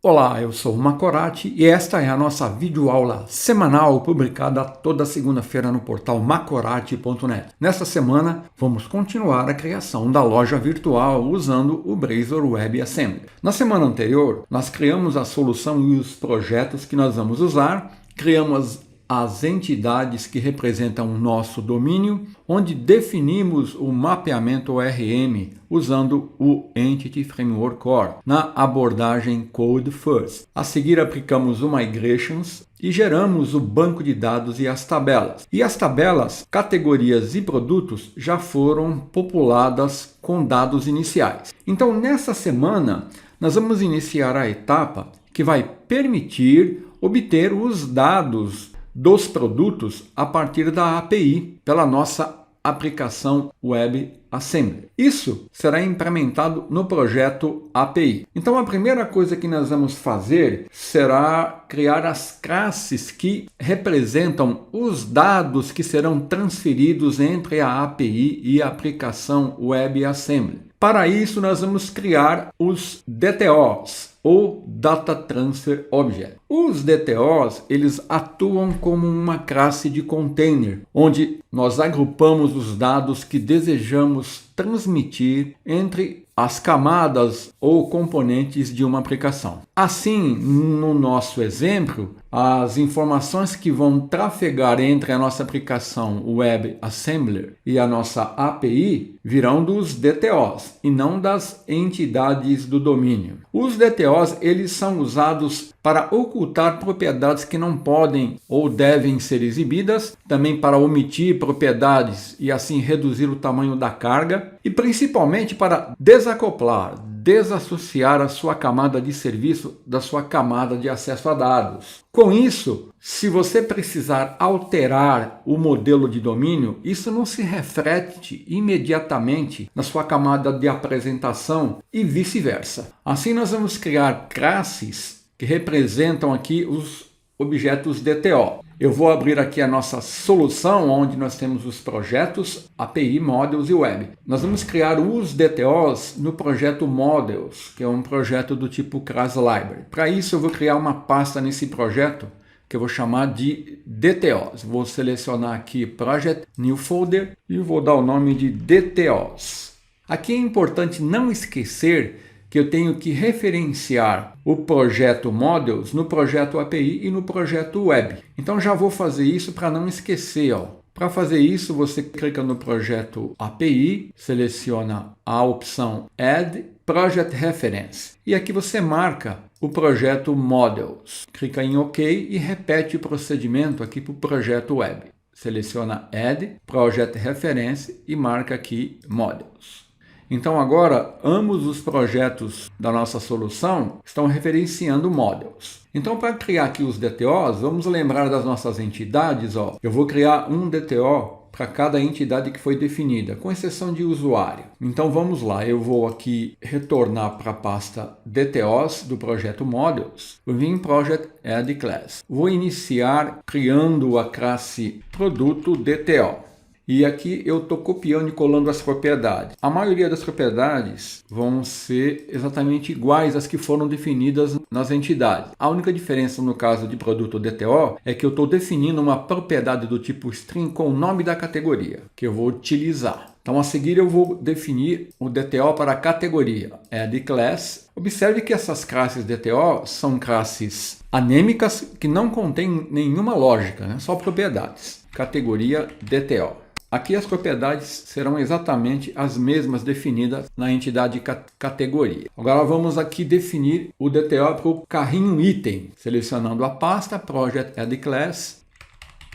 Olá, eu sou o Macorati e esta é a nossa videoaula semanal publicada toda segunda-feira no portal macorati.net. Nesta semana, vamos continuar a criação da loja virtual usando o Blazor WebAssembly. Na semana anterior, nós criamos a solução e os projetos que nós vamos usar, criamos as entidades que representam o nosso domínio, onde definimos o mapeamento ORM usando o Entity Framework Core, na abordagem Code First. A seguir, aplicamos o Migrations e geramos o banco de dados e as tabelas. E as tabelas, categorias e produtos já foram populadas com dados iniciais. Então, nessa semana, nós vamos iniciar a etapa que vai permitir obter os dados dos produtos a partir da API, pela nossa aplicação WebAssembly. Isso será implementado no projeto API. Então, a primeira coisa que nós vamos fazer será criar as classes que representam os dados que serão transferidos entre a API e a aplicação WebAssembly. Para isso, nós vamos criar os DTOs, ou Data Transfer Object. Os DTOs, eles atuam como uma classe de container, onde nós agrupamos os dados que desejamos transmitir entre as camadas ou componentes de uma aplicação. Assim, no nosso exemplo, as informações que vão trafegar entre a nossa aplicação WebAssembly e a nossa API virão dos DTOs e não das entidades do domínio. Os DTOs, eles são usados para ocultar propriedades que não podem ou devem ser exibidas, também para omitir propriedades e assim reduzir o tamanho da carga, e principalmente para desacoplar, desassociar a sua camada de serviço da sua camada de acesso a dados. Com isso, se você precisar alterar o modelo de domínio, isso não se reflete imediatamente na sua camada de apresentação e vice-versa. Assim, nós vamos criar classes que representam aqui os objetos DTO. Eu vou abrir aqui a nossa solução, onde nós temos os projetos API, Models e Web. Nós vamos criar os DTOs no projeto Models, que é um projeto do tipo Class Library. Para isso, eu vou criar uma pasta nesse projeto que eu vou chamar de DTOs. Vou selecionar aqui Project, New Folder e vou dar o nome de DTOs. Aqui é importante não esquecer que eu tenho que referenciar o projeto Models no projeto API e no projeto Web. Então já vou fazer isso para não esquecer. Para fazer isso, você clica no projeto API, seleciona a opção Add Project Reference. E aqui você marca o projeto Models. Clica em OK e repete o procedimento aqui para o projeto Web. Seleciona Add Project Reference e marca aqui Models. Então agora, ambos os projetos da nossa solução estão referenciando Models. Então, para criar aqui os DTOs, vamos lembrar das nossas entidades. Eu vou criar um DTO para cada entidade que foi definida, com exceção de usuário. Então vamos lá, eu vou aqui retornar para a pasta DTOs do projeto Models, vou vir em Project Add Class. Vou iniciar criando a classe Produto DTO. E aqui eu estou copiando e colando as propriedades. A maioria das propriedades vão ser exatamente iguais às que foram definidas nas entidades. A única diferença no caso de produto DTO é que eu estou definindo uma propriedade do tipo string com o nome da categoria que eu vou utilizar. Então, a seguir, eu vou definir o DTO para a categoria Add Class. Observe que essas classes DTO são classes anêmicas que não contêm nenhuma lógica, só propriedades. Categoria DTO. Aqui as propriedades serão exatamente as mesmas definidas na entidade categoria. Agora vamos aqui definir o DTO para o carrinho item, selecionando a pasta Project Add Class,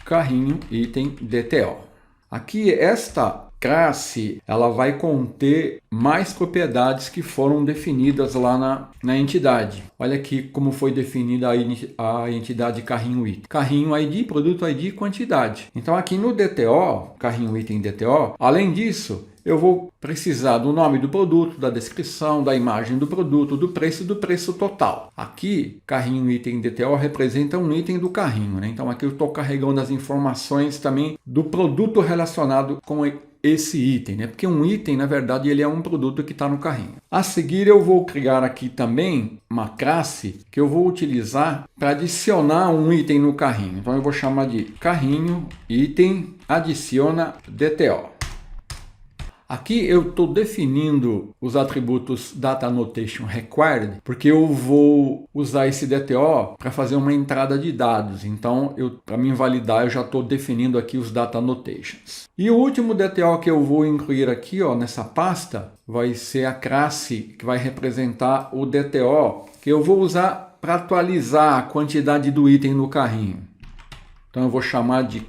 carrinho item DTO. Aqui esta classe, ela vai conter mais propriedades que foram definidas lá na entidade. Olha aqui como foi definida a entidade carrinho item. Carrinho ID, produto ID, quantidade. Então aqui no DTO, carrinho item DTO, além disso, eu vou precisar do nome do produto, da descrição, da imagem do produto, do preço e do preço total. Aqui, carrinho item DTO representa um item do carrinho, né? Então aqui eu estou carregando as informações também do produto relacionado com esse item, né? Porque um item, na verdade, ele é um produto que está no carrinho. A seguir, eu vou criar aqui também uma classe que eu vou utilizar para adicionar um item no carrinho. Então eu vou chamar de carrinho item adiciona DTO. Aqui eu estou definindo os atributos Data Annotation Required, porque eu vou usar esse DTO para fazer uma entrada de dados. Então, para me validar, eu já estou definindo aqui os Data Annotations. E o último DTO que eu vou incluir aqui, ó, nessa pasta, vai ser a classe que vai representar o DTO, que eu vou usar para atualizar a quantidade do item no carrinho. Então, eu vou chamar de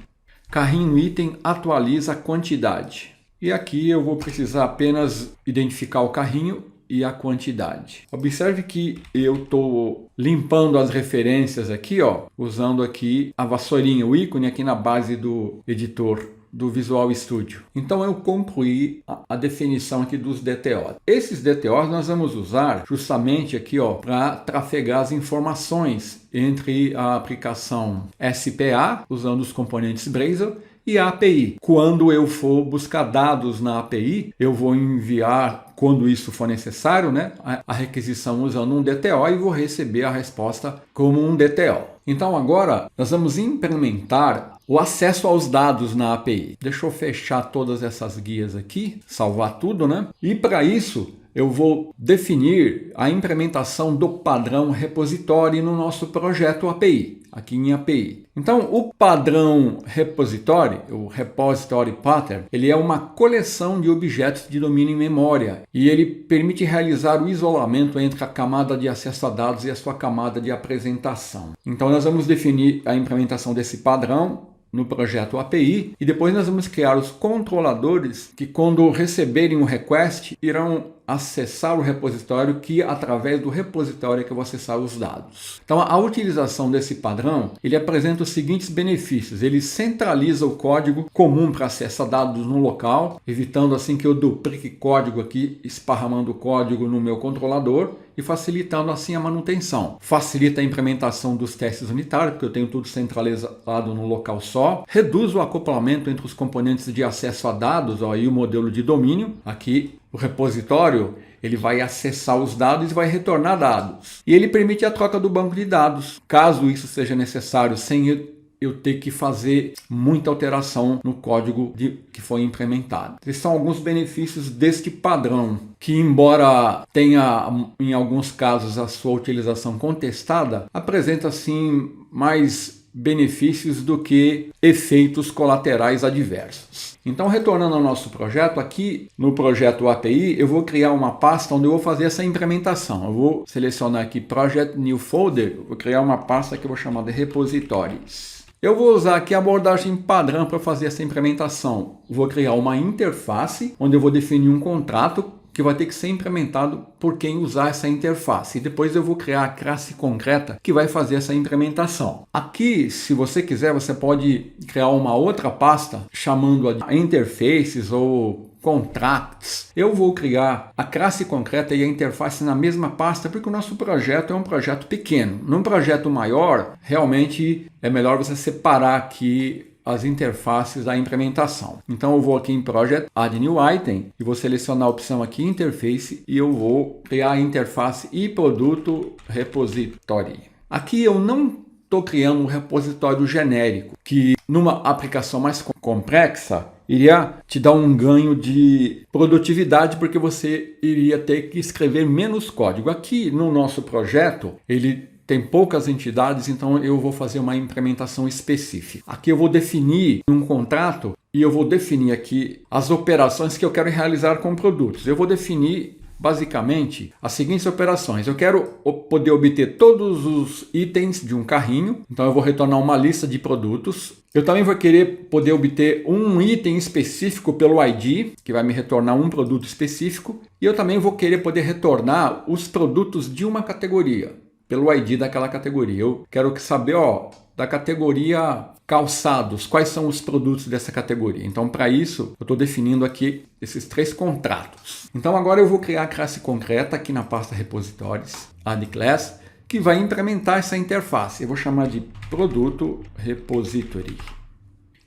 carrinho item atualiza quantidade. E aqui eu vou precisar apenas identificar o carrinho e a quantidade. Observe que eu estou limpando as referências aqui, ó, usando aqui a vassourinha, o ícone aqui na base do editor do Visual Studio. Então eu concluí a definição aqui dos DTOs. Esses DTOs nós vamos usar justamente aqui, ó, para trafegar as informações entre a aplicação SPA, usando os componentes Blazor, e a API. Quando eu for buscar dados na API, eu vou enviar, quando isso for necessário, né, a requisição usando um DTO e vou receber a resposta como um DTO. Então agora nós vamos implementar o acesso aos dados na API. Deixa eu fechar todas essas guias aqui, salvar tudo, né? E para isso eu vou definir a implementação do padrão repositório no nosso projeto API, aqui em API. Então, o padrão repositório, o repository pattern, ele é uma coleção de objetos de domínio em memória e ele permite realizar o isolamento entre a camada de acesso a dados e a sua camada de apresentação. Então, nós vamos definir a implementação desse padrão no projeto API e depois nós vamos criar os controladores que, quando receberem o request, irão acessar o repositório, que através do repositório é que eu vou acessar os dados. Então a utilização desse padrão, ele apresenta os seguintes benefícios. Ele centraliza o código comum para acesso a dados no local, evitando assim que eu duplique código aqui, esparramando o código no meu controlador e facilitando assim a manutenção. Facilita a implementação dos testes unitários, porque eu tenho tudo centralizado no local só. Reduz o acoplamento entre os componentes de acesso a dados, ó, e o modelo de domínio. Aqui o repositório, ele vai acessar os dados e vai retornar dados. E ele permite a troca do banco de dados, caso isso seja necessário, sem eu ter que fazer muita alteração no código que foi implementado. Esses são alguns benefícios deste padrão, que embora tenha, em alguns casos, a sua utilização contestada, apresenta, sim, mais benefícios do que efeitos colaterais adversos. Então, retornando ao nosso projeto, aqui no projeto API, eu vou criar uma pasta onde eu vou fazer essa implementação. Eu vou selecionar aqui Project New Folder, vou criar uma pasta que eu vou chamar de Repositories. Eu vou usar aqui a abordagem padrão para fazer essa implementação. Vou criar uma interface, onde eu vou definir um contrato que vai ter que ser implementado por quem usar essa interface. E depois eu vou criar a classe concreta que vai fazer essa implementação. Aqui, se você quiser, você pode criar uma outra pasta chamando-a de interfaces ou contracts. Eu vou criar a classe concreta e a interface na mesma pasta, porque o nosso projeto é um projeto pequeno. Num projeto maior, realmente é melhor você separar aqui as interfaces da implementação. Então eu vou aqui em Project, Add New Item, e vou selecionar a opção aqui Interface, e eu vou criar a interface e produto repository. Aqui eu não estou criando um repositório genérico, que numa aplicação mais complexa iria te dar um ganho de produtividade, porque você iria ter que escrever menos código. Aqui no nosso projeto, ele tem poucas entidades, então eu vou fazer uma implementação específica. Aqui eu vou definir um contrato e eu vou definir aqui as operações que eu quero realizar com produtos. Eu vou definir basicamente as seguintes operações. Eu quero poder obter todos os itens de um carrinho, então eu vou retornar uma lista de produtos. Eu também vou querer poder obter um item específico pelo ID, que vai me retornar um produto específico. E eu também vou querer poder retornar os produtos de uma categoria. pelo ID daquela categoria. Eu quero saber, ó, da categoria calçados, quais são os produtos dessa categoria. Então, para isso, eu estou definindo aqui esses 3 contratos. Então, agora eu vou criar a classe concreta aqui na pasta repositórios, add class, que vai implementar essa interface. Eu vou chamar de produto repository.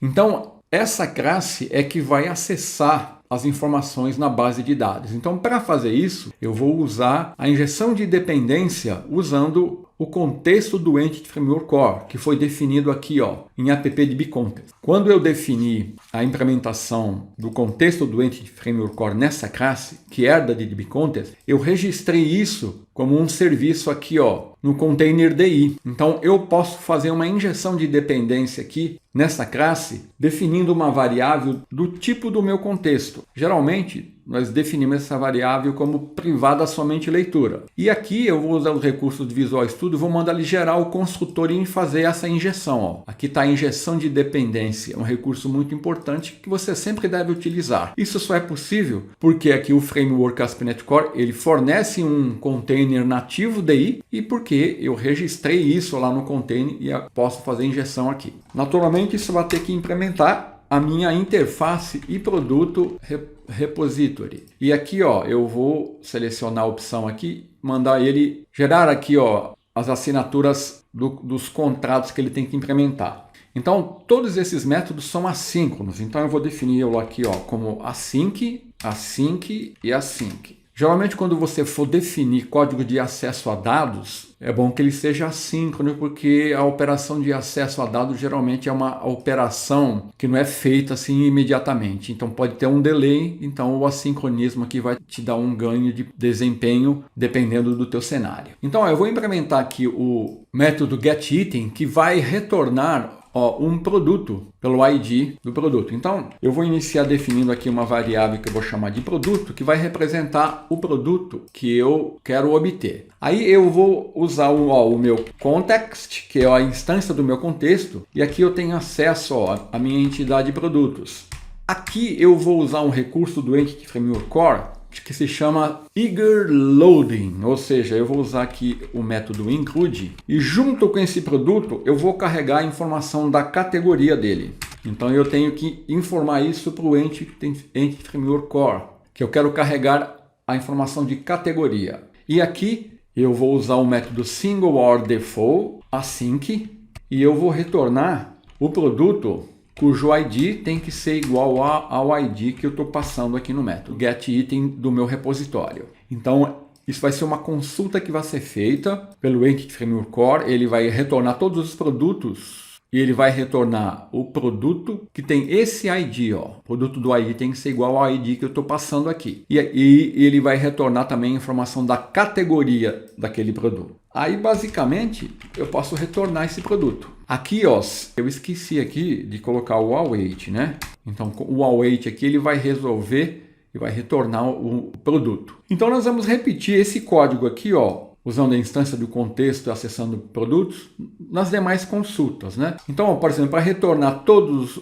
Então, essa classe é que vai acessar as informações na base de dados. Então, para fazer isso, eu vou usar a injeção de dependência usando o contexto do Entity Framework Core, que foi definido aqui, ó, em appdbcontext. Quando eu defini a implementação do contexto do Entity Framework Core nessa classe, que herda de dbcontext, eu registrei isso como um serviço aqui, ó, no container DI. Então, eu posso fazer uma injeção de dependência aqui nessa classe, definindo uma variável do tipo do meu contexto. Geralmente, nós definimos essa variável como privada somente leitura. E aqui eu vou usar os recursos do Visual Studio, vou mandar ele gerar o construtor e fazer essa injeção. Ó. Aqui está a injeção de dependência, um recurso muito importante que você sempre deve utilizar. Isso só é possível porque aqui o Framework ASP.NET Core ele fornece um container nativo DI e porque eu registrei isso lá no container e posso fazer injeção aqui. Naturalmente, isso vai ter que implementar a minha interface e produto repository. E aqui, ó, eu vou selecionar a opção aqui, mandar ele gerar aqui, ó, as assinaturas dos contratos que ele tem que implementar. Então, todos esses métodos são assíncronos. Então, eu vou definir aqui, ó, como async, async e async. Geralmente, quando você for definir código de acesso a dados, é bom que ele seja assíncrono, porque a operação de acesso a dados geralmente é uma operação que não é feita assim imediatamente. Então, pode ter um delay, então o assincronismo aqui vai te dar um ganho de desempenho dependendo do teu cenário. Então, eu vou implementar aqui o método getItem, que vai retornar um produto pelo ID do produto. Então, eu vou iniciar definindo aqui uma variável que eu vou chamar de produto, que vai representar o produto que eu quero obter. Aí eu vou usar o meu context, que é a instância do meu contexto, e aqui eu tenho acesso à minha entidade de produtos. Aqui eu vou usar um recurso do Entity Framework Core, que se chama Eager Loading, ou seja, eu vou usar aqui o método include e junto com esse produto eu vou carregar a informação da categoria dele. Então eu tenho que informar isso para o Entity Framework Core, que eu quero carregar a informação de categoria. E aqui eu vou usar o método SingleOrDefault async e eu vou retornar o produto cujo ID tem que ser igual ao ID que eu estou passando aqui no método getItem do meu repositório. Então, isso vai ser uma consulta que vai ser feita pelo Entity Framework Core. Ele vai retornar todos os produtos e ele vai retornar o produto que tem esse ID. Ó. O produto do ID tem que ser igual ao ID que eu estou passando aqui. E ele vai retornar também a informação da categoria daquele produto. Aí, basicamente, eu posso retornar esse produto. Aqui, ó, eu esqueci aqui de colocar o await, né? Então, o await aqui, ele vai resolver e vai retornar o produto. Então, nós vamos repetir esse código aqui, ó, usando a instância do contexto e acessando produtos nas demais consultas, né? Então, por exemplo, para retornar todos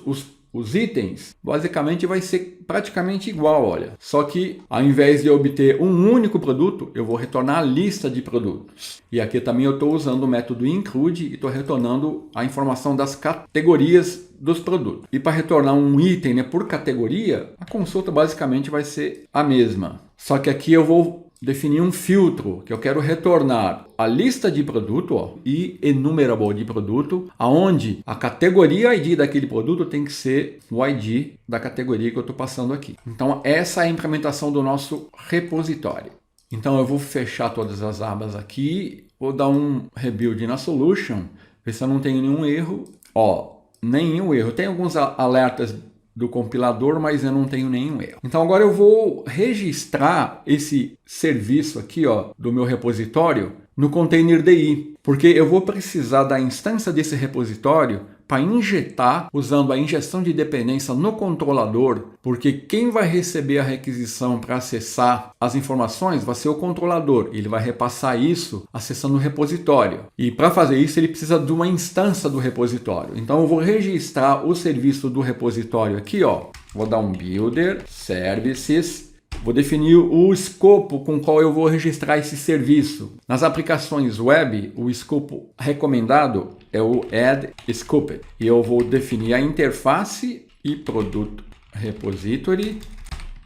os itens, basicamente vai ser praticamente igual, olha. Só que ao invés de eu obter um único produto, eu vou retornar a lista de produtos. E aqui também eu estou usando o método include e estou retornando a informação das categorias dos produtos. E para retornar um item, né, por categoria, a consulta basicamente vai ser a mesma. Só que aqui eu vou definir um filtro, que eu quero retornar a lista de produto, ó, e enumerable de produto, aonde a categoria ID daquele produto tem que ser o ID da categoria que eu estou passando aqui. Então, essa é a implementação do nosso repositório. Então, eu vou fechar todas as abas aqui, vou dar um rebuild na solution, ver se eu não tenho nenhum erro. Ó, nenhum erro. Tem alguns alertas do compilador, mas eu não tenho nenhum erro. Então agora eu vou registrar esse serviço aqui, ó, do meu repositório no container DI, porque eu vou precisar da instância desse repositório para injetar, usando a injeção de dependência no controlador, porque quem vai receber a requisição para acessar as informações vai ser o controlador. Ele vai repassar isso acessando o repositório. E para fazer isso, ele precisa de uma instância do repositório. Então eu vou registrar o serviço do repositório aqui, ó. Vou dar um builder, services, vou definir o escopo com qual eu vou registrar esse serviço. Nas aplicações web, o escopo recomendado é o Add Scoped. E eu vou definir a interface e produto repository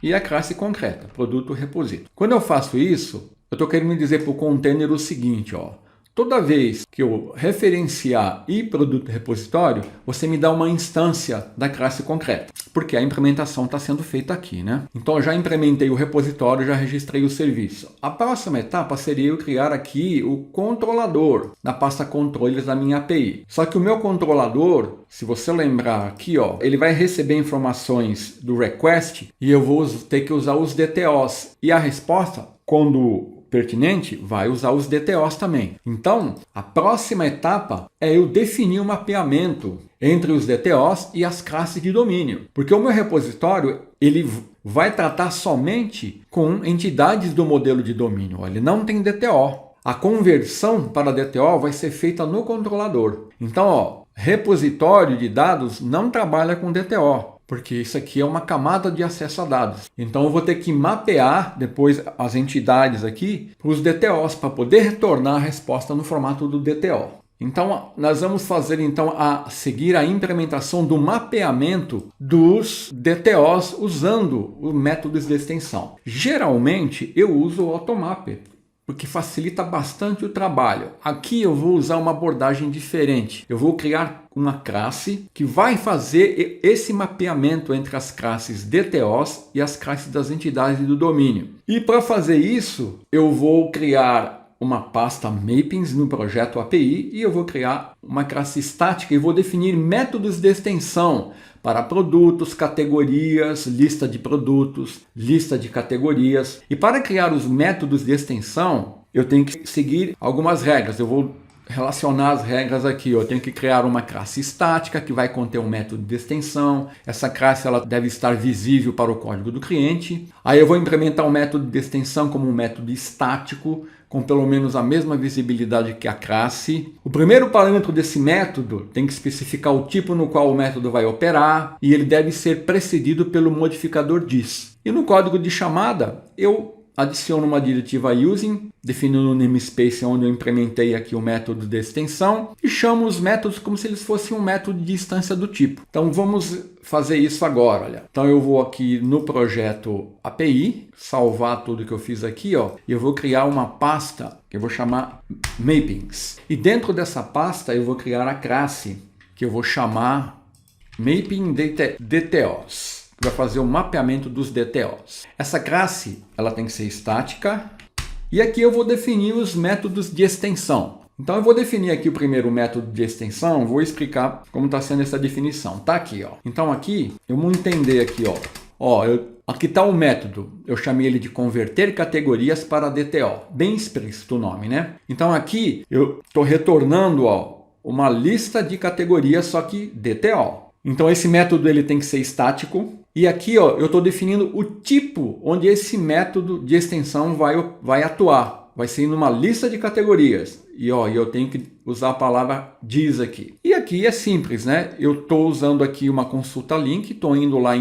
e a classe concreta, produto repository. Quando eu faço isso, eu estou querendo dizer para o container o seguinte, ó. Toda vez que eu referenciar e produto repositório, você me dá uma instância da classe concreta, porque a implementação está sendo feita aqui, né? Então eu já implementei o repositório, já registrei o serviço. A próxima etapa seria eu criar aqui o controlador na pasta controles da minha API. Só que o meu controlador, se você lembrar aqui, ó, ele vai receber informações do request e eu vou ter que usar os DTOs. E a resposta, quando pertinente, vai usar os DTOs também. Então, a próxima etapa é eu definir um mapeamento entre os DTOs e as classes de domínio. Porque o meu repositório, ele vai tratar somente com entidades do modelo de domínio. Ele não tem DTO. A conversão para DTO vai ser feita no controlador. Então, ó, repositório de dados não trabalha com DTO, porque isso aqui é uma camada de acesso a dados. Então eu vou ter que mapear depois as entidades aqui para os DTOs, para poder retornar a resposta no formato do DTO. Então nós vamos fazer a seguir a implementação do mapeamento dos DTOs usando os métodos de extensão. Geralmente eu uso o Automapper, porque facilita bastante o trabalho. Aqui eu vou usar uma abordagem diferente. Eu vou criar uma classe que vai fazer esse mapeamento entre as classes DTOs e as classes das entidades do domínio. E para fazer isso, eu vou criar uma pasta Mappings no projeto API e eu vou criar uma classe estática e vou definir métodos de extensão para produtos, categorias, lista de produtos, lista de categorias. E para criar os métodos de extensão, eu tenho que seguir algumas regras. Eu vou relacionar as regras aqui. Eu tenho que criar uma classe estática que vai conter um método de extensão. Essa classe ela deve estar visível para o código do cliente. Aí eu vou implementar um método de extensão como um método estático, com pelo menos a mesma visibilidade que a classe. O primeiro parâmetro desse método tem que especificar o tipo no qual o método vai operar e ele deve ser precedido pelo modificador diz. E no código de chamada, eu adiciono uma diretiva using, definindo o namespace onde eu implementei aqui o método de extensão e chamo os métodos como se eles fossem um método de instância do tipo. Então vamos fazer isso agora, olha. Então eu vou aqui no projeto API, salvar tudo que eu fiz aqui, ó, e eu vou criar uma pasta que eu vou chamar Mappings. E dentro dessa pasta eu vou criar a classe que eu vou chamar Mapping DTOs. Vai fazer o mapeamento dos DTOs. Essa classe ela tem que ser estática e aqui eu vou definir os métodos de extensão. Então eu vou definir aqui o primeiro método de extensão, vou explicar como está sendo essa definição. Tá aqui, ó. Então aqui eu vou entender aqui, ó. Aqui está o método. Eu chamei ele de converter categorias para DTO. Bem explícito o nome, né? Então aqui eu estou retornando, ó, uma lista de categorias, só que DTO. Então esse método ele tem que ser estático. E aqui, ó, eu estou definindo o tipo onde esse método de extensão vai atuar. Vai ser numa lista de categorias. E ó, eu tenho que usar a palavra diz aqui. E aqui é simples, né? Eu estou usando aqui uma consulta link, estou indo lá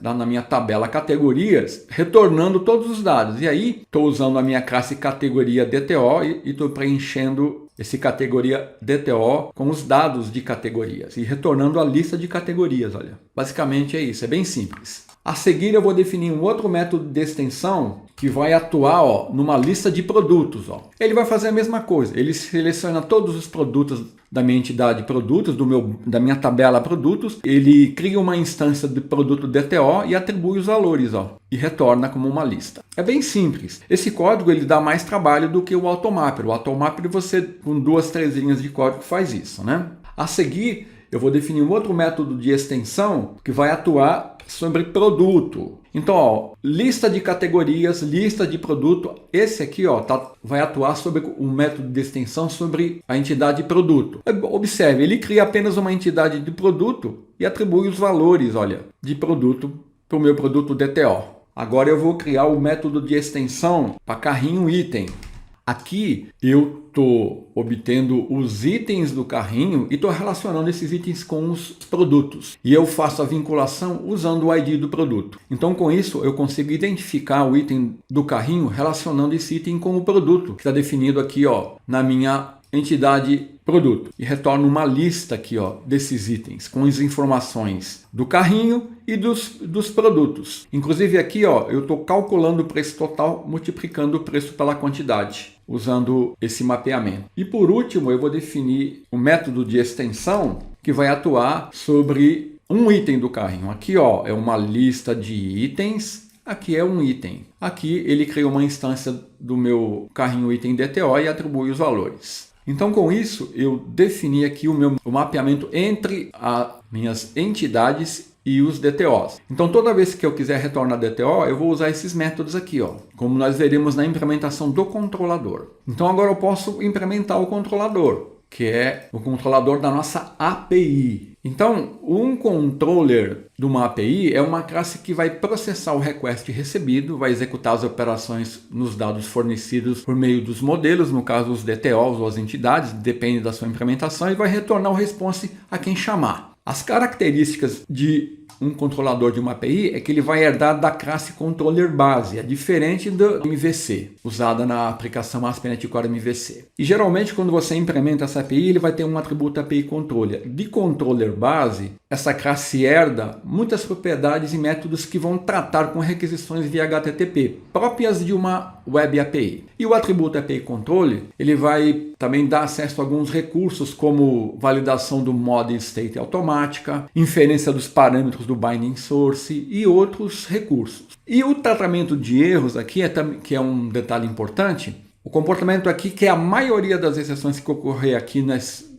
na minha tabela categorias, retornando todos os dados. E aí, estou usando a minha classe categoria DTO e estou preenchendo esse categoria DTO com os dados de categorias e retornando a lista de categorias, olha. Basicamente é isso, é bem simples. A seguir eu vou definir um outro método de extensão que vai atuar, ó, numa lista de produtos. Ó. Ele vai fazer a mesma coisa, ele seleciona todos os produtos da minha entidade produtos, da minha tabela produtos, ele cria uma instância de produto DTO e atribui os valores, ó, e retorna como uma lista. É bem simples. Esse código ele dá mais trabalho do que o Automapper. O Automapper você com 2, 3 linhas de código faz isso, né? A seguir eu vou definir um outro método de extensão que vai atuar sobre produto. Então, ó, lista de categorias, lista de produto. Esse aqui, ó, vai atuar sobre um método de extensão sobre a entidade produto. Observe, ele cria apenas uma entidade de produto e atribui os valores, olha, de produto para o meu produto DTO. Agora eu vou criar o método de extensão para carrinho item. Aqui eu estou obtendo os itens do carrinho e estou relacionando esses itens com os produtos. E eu faço a vinculação usando o ID do produto. Então, com isso, eu consigo identificar o item do carrinho relacionando esse item com o produto, que está definido aqui, ó, na minha entidade produto. E retorno uma lista aqui, ó, desses itens com as informações do carrinho e dos produtos. Inclusive aqui, ó, eu estou calculando o preço total multiplicando o preço pela quantidade, usando esse mapeamento. E por último, eu vou definir o método de extensão que vai atuar sobre um item do carrinho. Aqui, ó, é uma lista de itens. Aqui é um item. Aqui ele criou uma instância do meu carrinho item DTO e atribui os valores. Então, com isso, eu defini aqui o mapeamento entre as minhas entidades e os DTOs. Então, toda vez que eu quiser retornar DTO, eu vou usar esses métodos aqui, ó, como nós veremos na implementação do controlador. Então, agora eu posso implementar o controlador, que é o controlador da nossa API. Então, um controller de uma API é uma classe que vai processar o request recebido, vai executar as operações nos dados fornecidos por meio dos modelos, no caso os DTOs ou as entidades, depende da sua implementação, e vai retornar o response a quem chamar. As características de um controlador de uma API é que ele vai herdar da classe controller base, é diferente do MVC, usada na aplicação ASP.NET Core MVC. E geralmente quando você implementa essa API, ele vai ter um atributo API Controller. De controller base, essa classe herda muitas propriedades e métodos que vão tratar com requisições via HTTP, próprias de uma Web API. E o atributo API Controller, ele vai também dar acesso a alguns recursos como validação do mod state automática, inferência dos parâmetros do binding source e outros recursos. E o tratamento de erros aqui, que é um detalhe importante, o comportamento aqui que a maioria das exceções que ocorrer aqui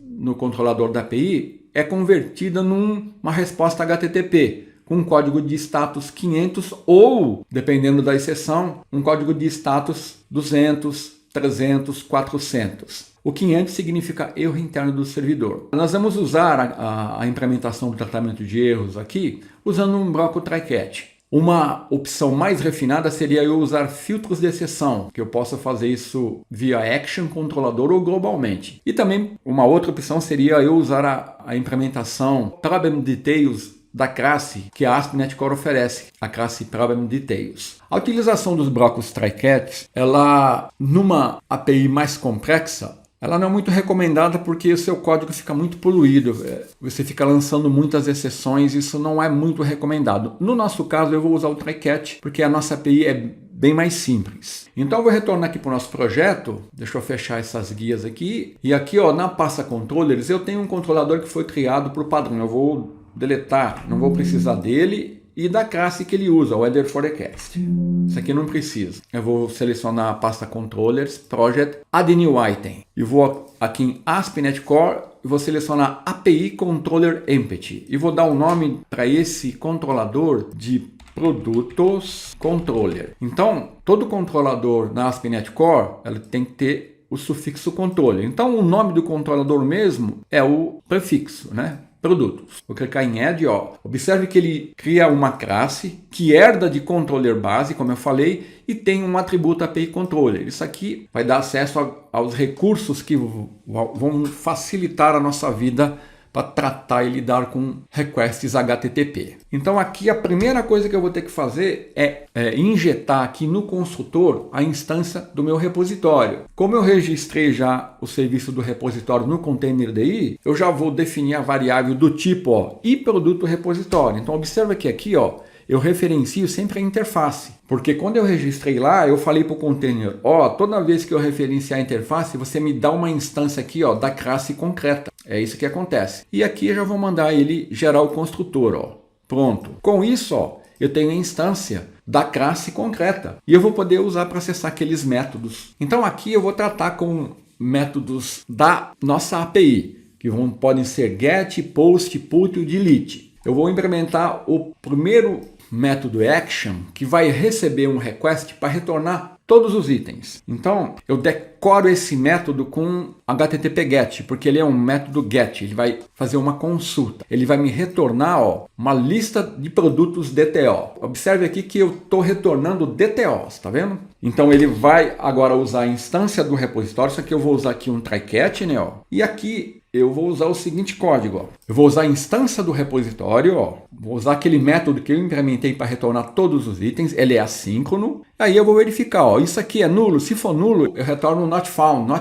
no controlador da API é convertida numa resposta HTTP, com um código de status 500 ou, dependendo da exceção, um código de status 200, 300, 400. O 500 significa erro interno do servidor. Nós vamos usar a implementação do tratamento de erros aqui usando um bloco try-catch. Uma opção mais refinada seria eu usar filtros de exceção, que eu possa fazer isso via action, controlador ou globalmente. E também uma outra opção seria eu usar a implementação Problem Details da classe que a ASP.NET Core oferece, a classe Problem Details. A utilização dos blocos try-catch, ela numa API mais complexa, ela não é muito recomendada porque o seu código fica muito poluído, você fica lançando muitas exceções, isso não é muito recomendado. No nosso caso, eu vou usar o try-catch porque a nossa API é bem mais simples. Então eu vou retornar aqui para o nosso projeto, deixa eu fechar essas guias aqui, e aqui ó, na pasta controllers eu tenho um controlador que foi criado por padrão, eu vou deletar, não vou precisar dele e da classe que ele usa, o Weather Forecast. Isso aqui não precisa. Eu vou selecionar a pasta Controllers, Project, Add New Item. E vou aqui em ASP.NET Core e vou selecionar API Controller Empty. E vou dar um nome para esse controlador de Produtos Controller. Então, todo controlador na ASP.NET Core ele tem que ter o sufixo controller. Então, o nome do controlador mesmo é o prefixo, né? Produtos. Vou clicar em Add, ó. Observe que ele cria uma classe que herda de controller base, como eu falei, e tem um atributo API Controller. Isso aqui vai dar acesso aos recursos que vão facilitar a nossa vida para tratar e lidar com requests HTTP. Então aqui a primeira coisa que eu vou ter que fazer é injetar aqui no construtor a instância do meu repositório. Como eu registrei já o serviço do repositório no containerd, eu já vou definir a variável do tipo ó, iProduto repositório. Então observa que aqui ó, eu referencio sempre a interface, porque quando eu registrei lá, eu falei para o container, ó, toda vez que eu referenciar a interface, você me dá uma instância aqui ó, da classe concreta. É isso que acontece. E aqui eu já vou mandar ele gerar o construtor, ó. Pronto. Com isso, ó, eu tenho a instância da classe concreta e eu vou poder usar para acessar aqueles métodos. Então aqui eu vou tratar com métodos da nossa API, que podem ser get, post, put e delete. Eu vou implementar o primeiro método action que vai receber um request para retornar todos os itens. Então, eu decoro esse método com HTTP-GET, porque ele é um método GET, ele vai fazer uma consulta. Ele vai me retornar uma lista de produtos DTO. Observe aqui que eu estou retornando DTOs, tá vendo? Então ele vai agora usar a instância do repositório, só que eu vou usar aqui um try-catch, né? E aqui eu vou usar o seguinte código. Eu vou usar a instância do repositório, vou usar aquele método que eu implementei para retornar todos os itens, ele é assíncrono. Aí eu vou verificar, isso aqui é nulo, se for nulo, eu retorno not found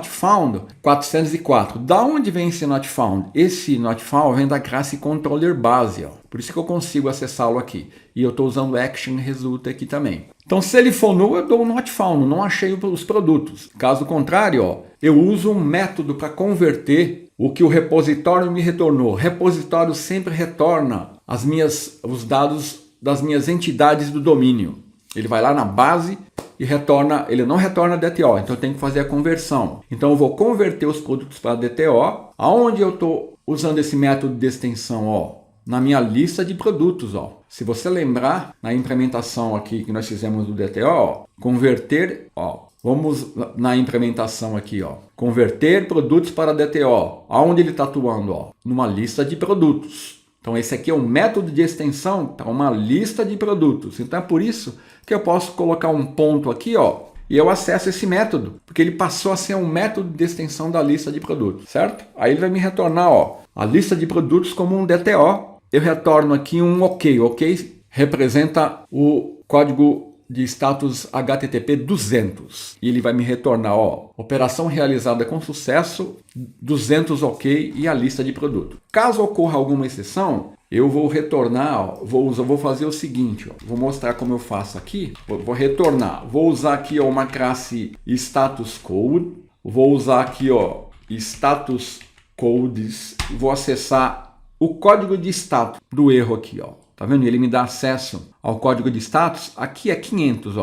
404. Da onde vem esse not found? Esse not found vem da classe controller base, por isso que eu consigo acessá-lo aqui. E eu estou usando action result aqui também. Então, se ele for null, eu dou um not found, não achei os produtos. Caso contrário, eu uso um método para converter o que o repositório me retornou. O repositório sempre retorna os dados das minhas entidades do domínio. Ele vai lá na base e retorna, ele não retorna DTO, então eu tenho que fazer a conversão. Então eu vou converter os produtos para DTO. Aonde eu estou usando esse método de extensão? Na minha lista de produtos. Se você lembrar, na implementação aqui que nós fizemos do DTO, converter, vamos na implementação aqui, converter produtos para DTO. Aonde ele está atuando? Numa lista de produtos. Então esse aqui é um método de extensão para uma lista de produtos. Então é por isso que eu posso colocar um ponto aqui, e eu acesso esse método, porque ele passou a ser um método de extensão da lista de produtos, certo? Aí ele vai me retornar, a lista de produtos como um DTO. Eu retorno aqui um OK. OK representa o código de status HTTP 200. E ele vai me retornar, operação realizada com sucesso, 200 OK e a lista de produto. Caso ocorra alguma exceção, eu vou retornar, vou fazer o seguinte, vou mostrar como eu faço aqui. Vou retornar, vou usar aqui uma classe status code, vou usar aqui status codes, vou acessar o código de status do erro aqui, tá vendo? Ele me dá acesso ao código de status, aqui é 500,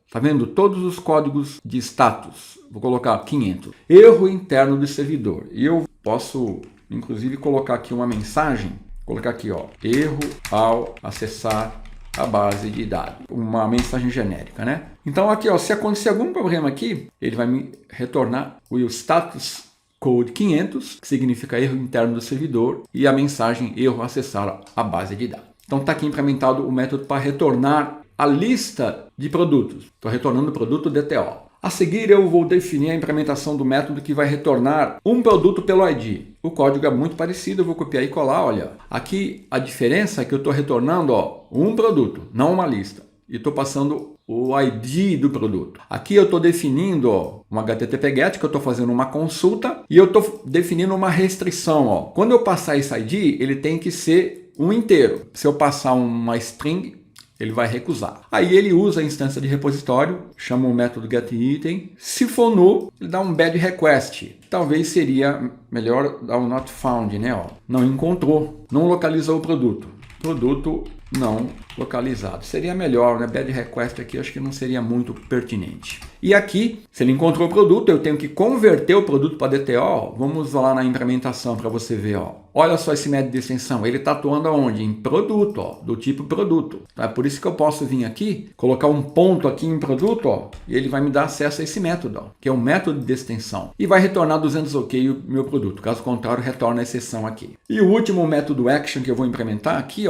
tá vendo? Todos os códigos de status, vou colocar 500. Erro interno do servidor. E eu posso, inclusive, colocar aqui uma mensagem, colocar aqui, erro ao acessar a base de dados. Uma mensagem genérica, né? Então aqui, se acontecer algum problema aqui, ele vai me retornar o status code 500, que significa erro interno do servidor, e a mensagem erro acessar a base de dados. Então está aqui implementado o método para retornar a lista de produtos. Estou retornando o produto DTO. A seguir eu vou definir a implementação do método que vai retornar um produto pelo ID. O código é muito parecido, eu vou copiar e colar, olha. Aqui a diferença é que eu estou retornando um produto, não uma lista. E estou passando o ID do produto. Aqui eu estou definindo um HTTP-GET, que eu estou fazendo uma consulta, e eu estou definindo uma restrição. Quando eu passar esse ID, ele tem que ser um inteiro. Se eu passar uma string, ele vai recusar. Aí ele usa a instância de repositório, chama o método getItem. Se for null, ele dá um bad request. Talvez seria melhor dar um not found, né? Não encontrou, não localizou o produto. Produto não localizado. Seria melhor, né? Bad request aqui acho que não seria muito pertinente. E aqui, se ele encontrou o produto, eu tenho que converter o produto para DTO. Vamos lá na implementação para você ver. Olha só esse método de extensão. Ele está atuando aonde? Em produto, do tipo produto. É por isso que eu posso vir aqui, colocar um ponto aqui em produto, e ele vai me dar acesso a esse método, que é um método de extensão. E vai retornar 200 OK o meu produto. Caso contrário, retorna a exceção aqui. E o último método action que eu vou implementar aqui,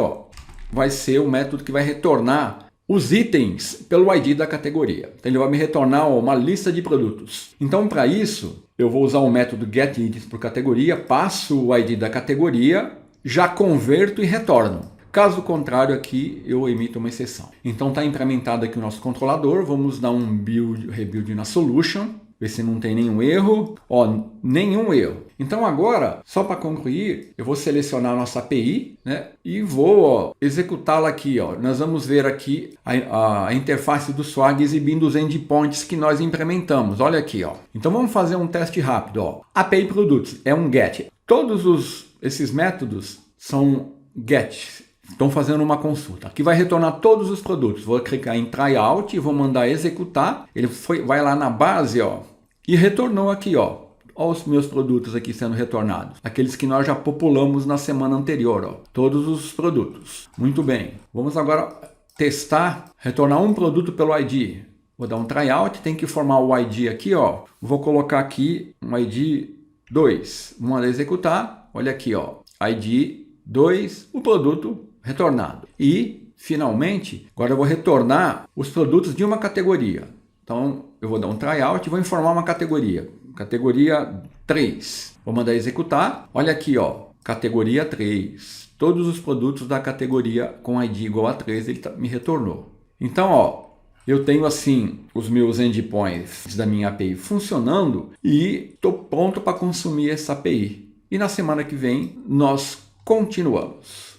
vai ser o método que vai retornar os itens pelo ID da categoria. Então ele vai me retornar uma lista de produtos. Então para isso, eu vou usar o método getItens por categoria, passo o ID da categoria, já converto e retorno. Caso contrário, aqui eu emito uma exceção. Então está implementado aqui o nosso controlador. Vamos dar um rebuild na solution. Ver se não tem nenhum erro. Nenhum erro. Então agora, só para concluir, eu vou selecionar a nossa API, né? E vou executá-la aqui. Nós vamos ver aqui a interface do Swag exibindo os endpoints que nós implementamos. Olha aqui. Então vamos fazer um teste rápido. API Produtos é um GET. Todos esses métodos são GET. Estão fazendo uma consulta. Aqui vai retornar todos os produtos. Vou clicar em tryout e vou mandar executar. Ele vai lá na base, e retornou aqui, Olha os meus produtos aqui sendo retornados. Aqueles que nós já populamos na semana anterior, Todos os produtos. Muito bem. Vamos agora testar, retornar um produto pelo ID. Vou dar um tryout, tem que formar o ID aqui, ó. Vou colocar aqui um ID 2. Vou mandar executar. Olha aqui, ó. ID 2, o produto retornado. E, finalmente, agora eu vou retornar os produtos de uma categoria. Então, eu vou dar um tryout e vou informar uma categoria. Categoria 3. Vou mandar executar. Olha aqui, ó. Categoria 3. Todos os produtos da categoria com ID igual a 3, ele me retornou. Então, ó, eu tenho assim os meus endpoints da minha API funcionando e estou pronto para consumir essa API. E na semana que vem nós continuamos.